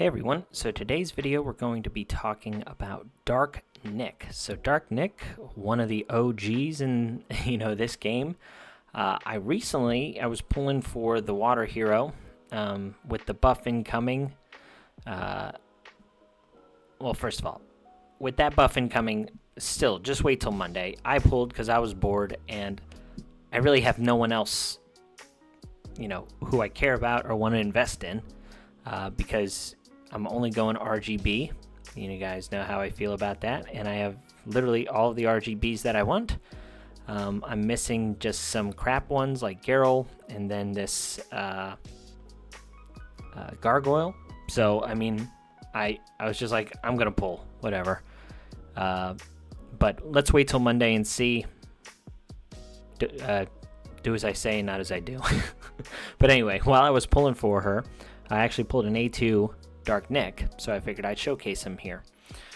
Hey everyone, so today's video we're going to be talking about Dark Nick. So Dark Nick, one of the OGs in this game. I was pulling for the Water Hero with the buff incoming. First of all, with that buff incoming, still just wait till Monday. I pulled because I was bored and I really have no one else, who I care about or want to invest in because I'm only going RGB. You guys know how I feel about that. And I have literally all of the RGBs that I want. I'm missing just some crap ones like Garrel and then this Gargoyle. So, I was just like, I'm going to pull, whatever. But let's wait till Monday and see. Do as I say, not as I do. But anyway, while I was pulling for her, I actually pulled an A2 Dark Nick, so I figured I'd showcase him here.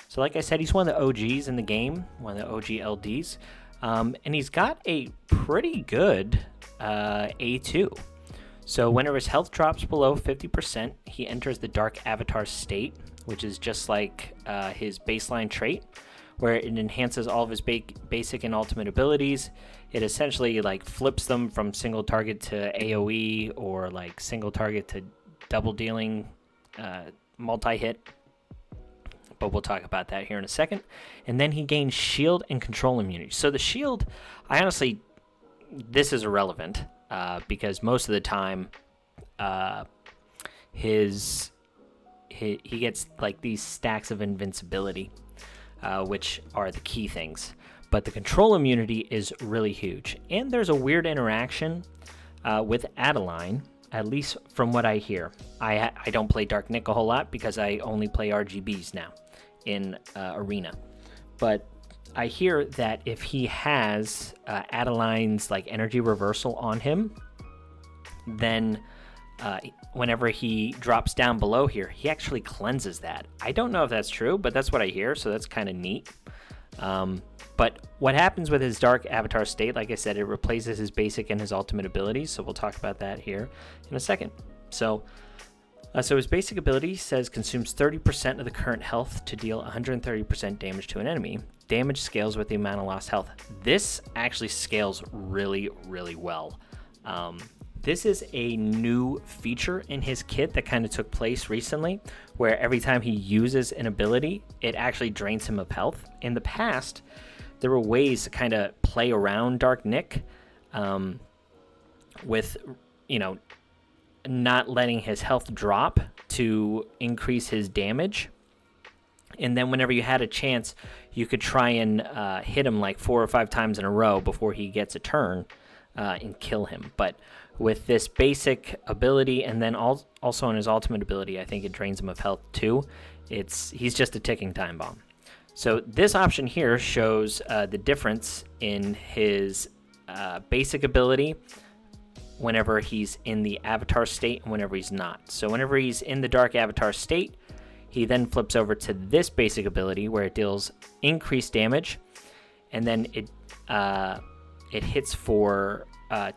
So like I said, he's one of the OGs in the game, one of the OG LDs, and he's got a pretty good A2. So whenever his health drops below 50%, he enters the Dark Avatar state, which is just like his baseline trait, where it enhances all of his basic and ultimate abilities. It essentially flips them from single target to AoE or single target to double dealing multi-hit, but we'll talk about that here in a second. And then he gains shield and control immunity. So the shield, this is irrelevant because most of the time he gets these stacks of invincibility, which are the key things. But the control immunity is really huge. And there's a weird interaction with Adeline, at least from what I hear. I don't play Dark Nick a whole lot because I only play RGBs now in Arena. But I hear that if he has Adeline's energy reversal on him, then whenever he drops down below here, he actually cleanses that. I don't know if that's true, but that's what I hear, so that's kind of neat. But what happens with his Dark Avatar state, like I said, it replaces his basic and his ultimate abilities, so we'll talk about that here in a second. So his basic ability says consumes 30% of the current health to deal 130% damage to an enemy. Damage scales with the amount of lost health. This actually scales really, really well. This is a new feature in his kit that kind of took place recently, where every time he uses an ability, it actually drains him of health. In the past, there were ways to kind of play around Dark Nick with, not letting his health drop to increase his damage. And then whenever you had a chance, you could try and hit him 4 or 5 times in a row before he gets a turn and kill him. But with this basic ability and then also on his ultimate ability, I think it drains him of health too. He's just a ticking time bomb. So this option here shows the difference in his basic ability whenever he's in the Avatar state and whenever he's not. So whenever he's in the Dark Avatar state, he then flips over to this basic ability where it deals increased damage, and then it hits for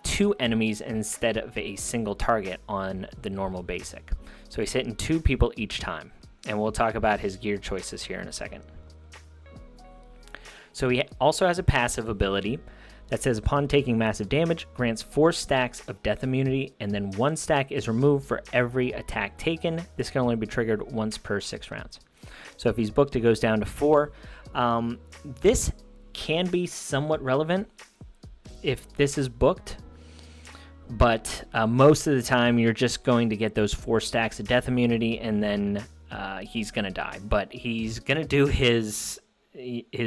2 enemies instead of a single target on the normal basic. So he's hitting 2 people each time, and we'll talk about his gear choices here in a second. So he also has a passive ability that says upon taking massive damage, grants 4 stacks of death immunity, and then 1 stack is removed for every attack taken. This can only be triggered once per 6 rounds. So if he's booked, it goes down to 4. This can be somewhat relevant if this is booked, but most of the time you're just going to get those 4 stacks of death immunity, and then he's going to die. But he's going to do his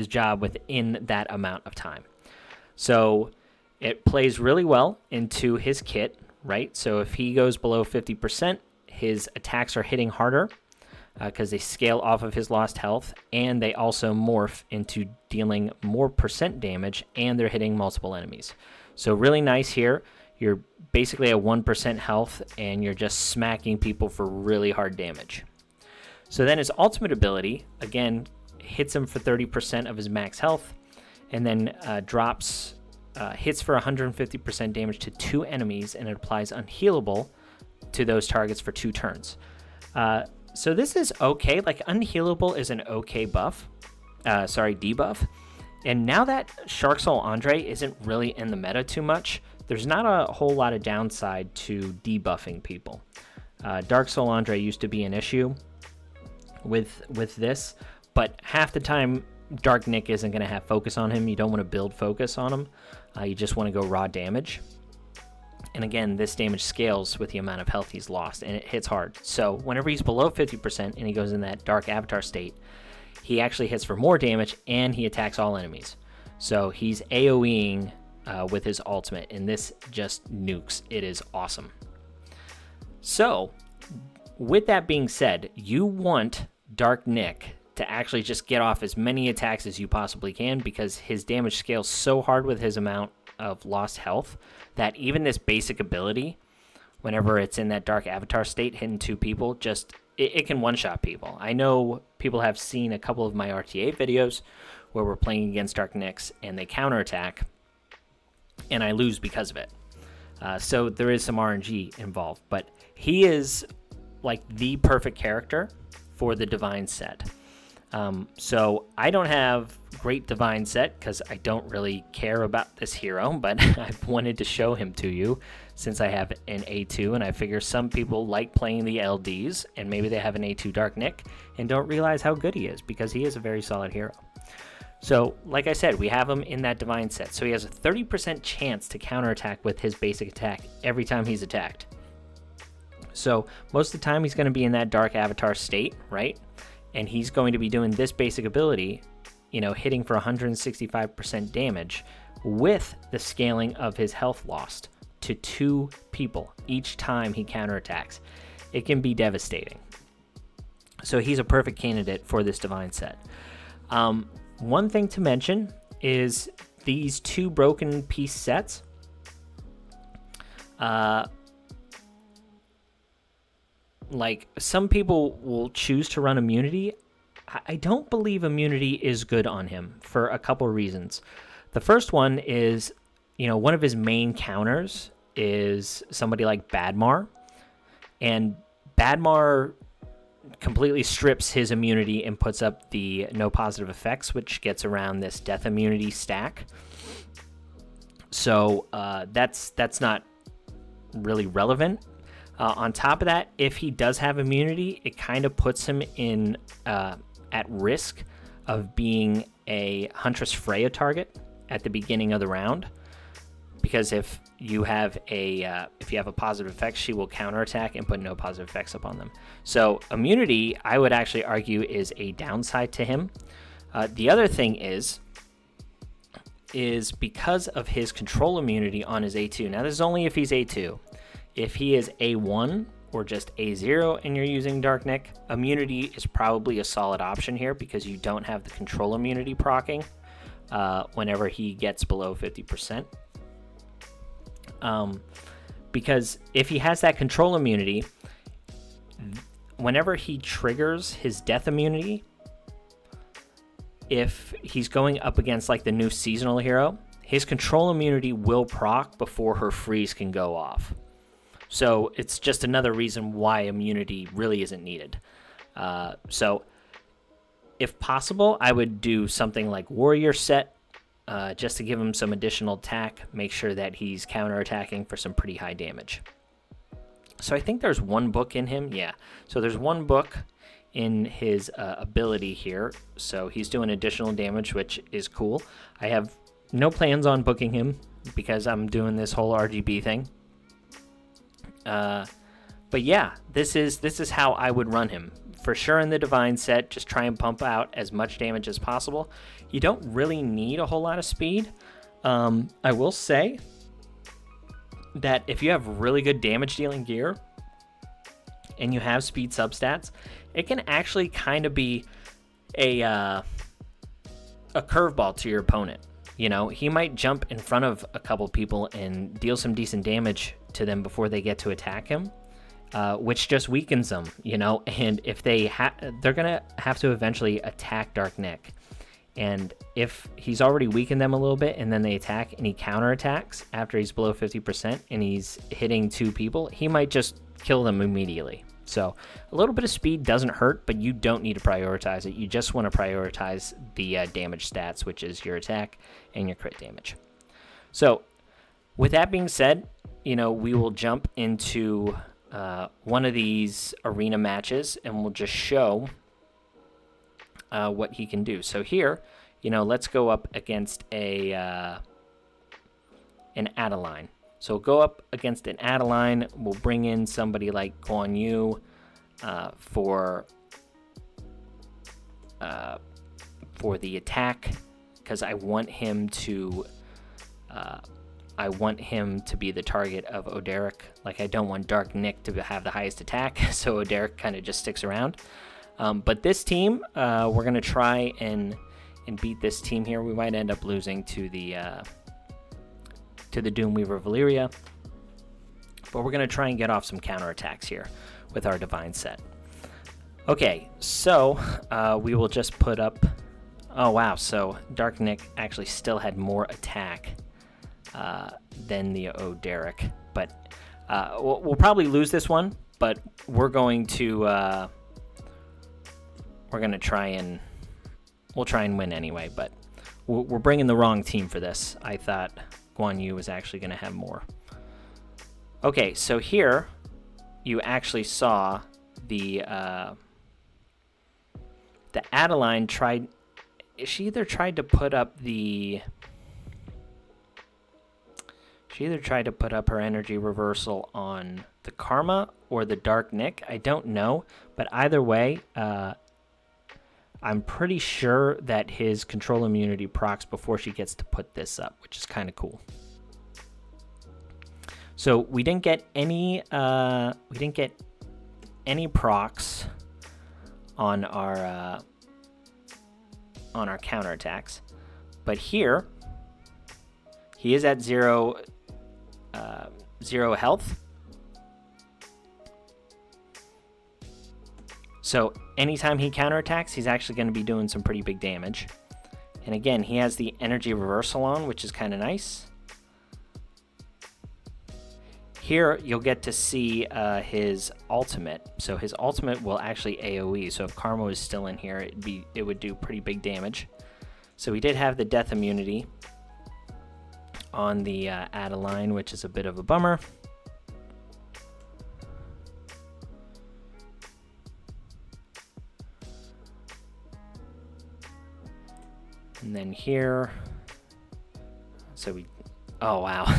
job within that amount of time. So it plays really well into his kit, right? So if he goes below 50%, his attacks are hitting harder because they scale off of his lost health, and they also morph into dealing more percent damage, and they're hitting multiple enemies. So really nice here. You're basically at 1% health, and you're just smacking people for really hard damage. So then his ultimate ability, again, hits him for 30% of his max health, and then hits for 150% damage to 2 enemies, and it applies unhealable to those targets for 2 turns. So this is okay. Like, unhealable is an okay debuff. And now that Shark Soul Andre isn't really in the meta too much, there's not a whole lot of downside to debuffing people. Dark Soul Andre used to be an issue with this, but half the time Dark Nick isn't going to have focus on him. You don't want to build focus on him. You just want to go raw damage. And again, this damage scales with the amount of health he's lost, and it hits hard. So whenever he's below 50% and he goes in that Dark Avatar state, he actually hits for more damage, and he attacks all enemies. So he's AoEing with his ultimate, and this just nukes. It is awesome. So, with that being said, you want Dark Nick to actually just get off as many attacks as you possibly can, because his damage scales so hard with his amount of lost health that even this basic ability, whenever it's in that Dark Avatar state hitting two people, it can one-shot people. I know people have seen a couple of my RTA videos where we're playing against Dark Nicks and they counterattack, and I lose because of it. So there is some RNG involved, but he is like the perfect character for the Divine set. So I don't have great Divine set because I don't really care about this hero, but I've wanted to show him to you since I have an A2, and I figure some people like playing the LDs, and maybe they have an A2 Dark Nick and don't realize how good he is, because he is a very solid hero. So, like I said, we have him in that Divine set, so he has a 30% chance to counterattack with his basic attack every time he's attacked. So, most of the time he's going to be in that Dark Avatar state, right? And he's going to be doing this basic ability, hitting for 165% damage with the scaling of his health lost to 2 people each time he counterattacks. It can be devastating. So he's a perfect candidate for this Divine set. One thing to mention is these 2 broken piece sets. Like, some people will choose to run immunity. I don't believe immunity is good on him for a couple reasons. The first one is, one of his main counters is somebody like Badmar, and Badmar completely strips his immunity and puts up the no positive effects, which gets around this death immunity stack. So that's not really relevant. On top of that, if he does have immunity, it kind of puts him in at risk of being a Huntress Freya target at the beginning of the round, because if you have a positive effect, she will counterattack and put no positive effects upon them. So immunity, I would actually argue, is a downside to him. The other thing is because of his control immunity on his A2. Now, this is only if he's A2. If he is A1 or just A0 and you're using Dark Nick, immunity is probably a solid option here, because you don't have the control immunity proccing whenever he gets below 50%. Because if he has that control immunity, whenever he triggers his death immunity, if he's going up against like the new seasonal hero, his control immunity will proc before her freeze can go off. So it's just another reason why immunity really isn't needed. So if possible, I would do something like Warrior set, just to give him some additional attack, make sure that he's counterattacking for some pretty high damage. So I think there's 1 book in him. Yeah, so there's 1 book in his ability here. So he's doing additional damage, which is cool. I have no plans on booking him because I'm doing this whole RGB thing. But yeah, this is how I would run him. For sure in the Divine set, just try and pump out as much damage as possible. You don't really need a whole lot of speed. I will say that if you have really good damage dealing gear and you have speed substats, it can actually kind of be a curveball to your opponent. He might jump in front of a couple people and deal some decent damage to them before they get to attack him, which just weakens them, and if they're gonna have to eventually attack Dark Nick. And if he's already weakened them a little bit and then they attack and he counterattacks after he's below 50% and he's hitting 2 people, he might just kill them immediately. So a little bit of speed doesn't hurt, but you don't need to prioritize it. You just want to prioritize the damage stats, which is your attack and your crit damage. So with that being said, we will jump into one of these arena matches, and we'll just show what he can do. So here, let's go up against an Adeline. So go up against an Adeline. We'll bring in somebody like Guan Yu for the attack, because I want him to be the target of Oderic. Like, I don't want Dark Nick to have the highest attack, so Oderic kind of just sticks around. But this team, we're gonna try and beat this team here. We might end up losing to the Doomweaver Valyria, but we're going to try and get off some counterattacks here with our Divine set. Okay, so we will just put up... Oh, wow, so Dark Nick actually still had more attack than the Oderic, but we'll probably lose this one, but we're going to try and... We'll try and win anyway, but we're bringing the wrong team for this. I thought Guan Yu was actually going to have more. Okay, so here you actually saw the Adeline tried. She either tried to put up her energy reversal on the Karma or the Dark Nick. I don't know, but either way, I'm pretty sure that his control immunity procs before she gets to put this up, which is kind of cool. So we didn't get any procs on our counterattacks, but here he is at zero health. So anytime he counterattacks, he's actually going to be doing some pretty big damage. And again, he has the energy reversal on, which is kind of nice. Here, you'll get to see his ultimate. So his ultimate will actually AoE. So if Karma is still in here, it would do pretty big damage. So he did have the death immunity on the Adeline, which is a bit of a bummer. And then here, so we, oh wow,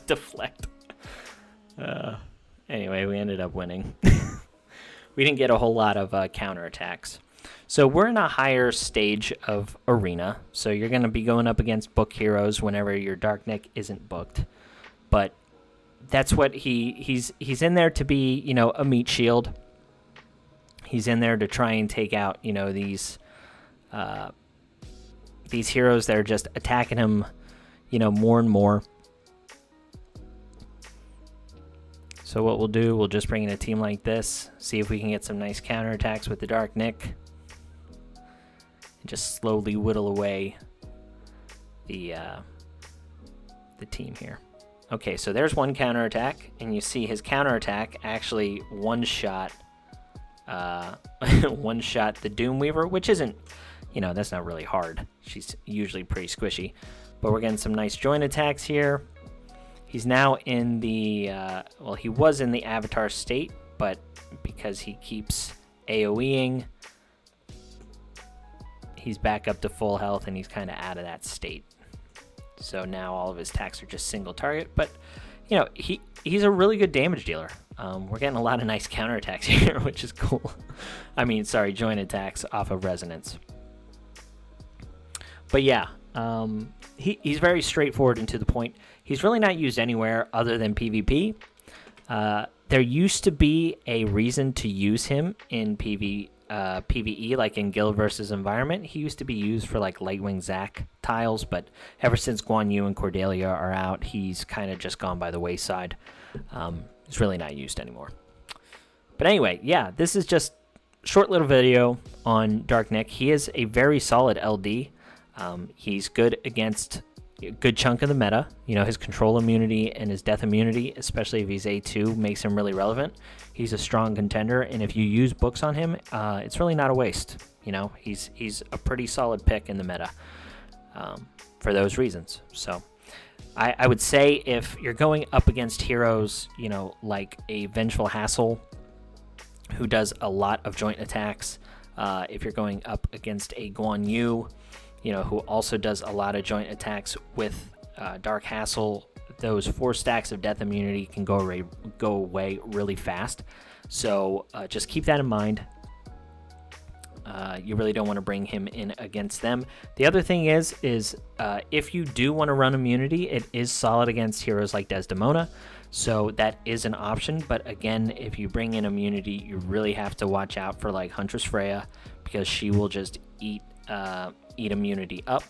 deflect. Anyway, we ended up winning. We didn't get a whole lot of counterattacks. So we're in a higher stage of arena. So you're going to be going up against book heroes whenever your Dark Nick isn't booked. But that's what he's in there to be, a meat shield. He's in there to try and take out, these heroes that are just attacking him, more and more. So what we'll do, we'll just bring in a team like this, see if we can get some nice counterattacks with the Dark Nick, and just slowly whittle away the team here. Okay, so there's one counterattack, and you see his counterattack actually one-shot the Doomweaver, which isn't, that's not really hard. She's usually pretty squishy. But we're getting some nice joint attacks here. He's now in the, he was in the Avatar state, but because he keeps AoEing, he's back up to full health, and he's kind of out of that state. So now all of his attacks are just single target. But, he's a really good damage dealer. We're getting a lot of nice counterattacks here, which is cool. Joint attacks off of Resonance. But yeah, he's very straightforward and to the point. He's really not used anywhere other than PvP. There used to be a reason to use him in PvE, like in Guild versus Environment. He used to be used for like Lightwing Zac tiles, but ever since Guan Yu and Cordelia are out, he's kind of just gone by the wayside. He's really not used anymore. But anyway, yeah, this is just a short little video on Dark Nick. He is a very solid LD. He's good against, a good chunk of the meta. His control immunity and his death immunity, especially if he's A2, makes him really relevant. He's a strong contender, and if you use books on him, it's really not a waste. He's a pretty solid pick in the meta for those reasons. So I would say if you're going up against heroes, like a Vengeful Hassle, who does a lot of joint attacks, if you're going up against a Guan Yu, who also does a lot of joint attacks with Dark Hassle, those 4 stacks of death immunity can go away really fast. So just keep that in mind. You really don't want to bring him in against them. The other thing is if you do want to run immunity, it is solid against heroes like Desdemona, so that is an option. But again, if you bring in immunity, you really have to watch out for like Huntress Freya, because she will just eat immunity up.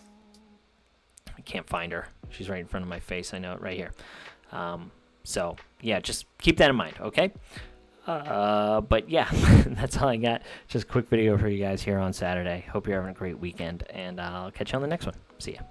I can't find her. She's right in front of my face. I know it right here. So yeah, just keep that in mind, okay? But yeah, that's all I got. Just a quick video for you guys here on Saturday. Hope you're having a great weekend, and I'll catch you on the next one. See ya.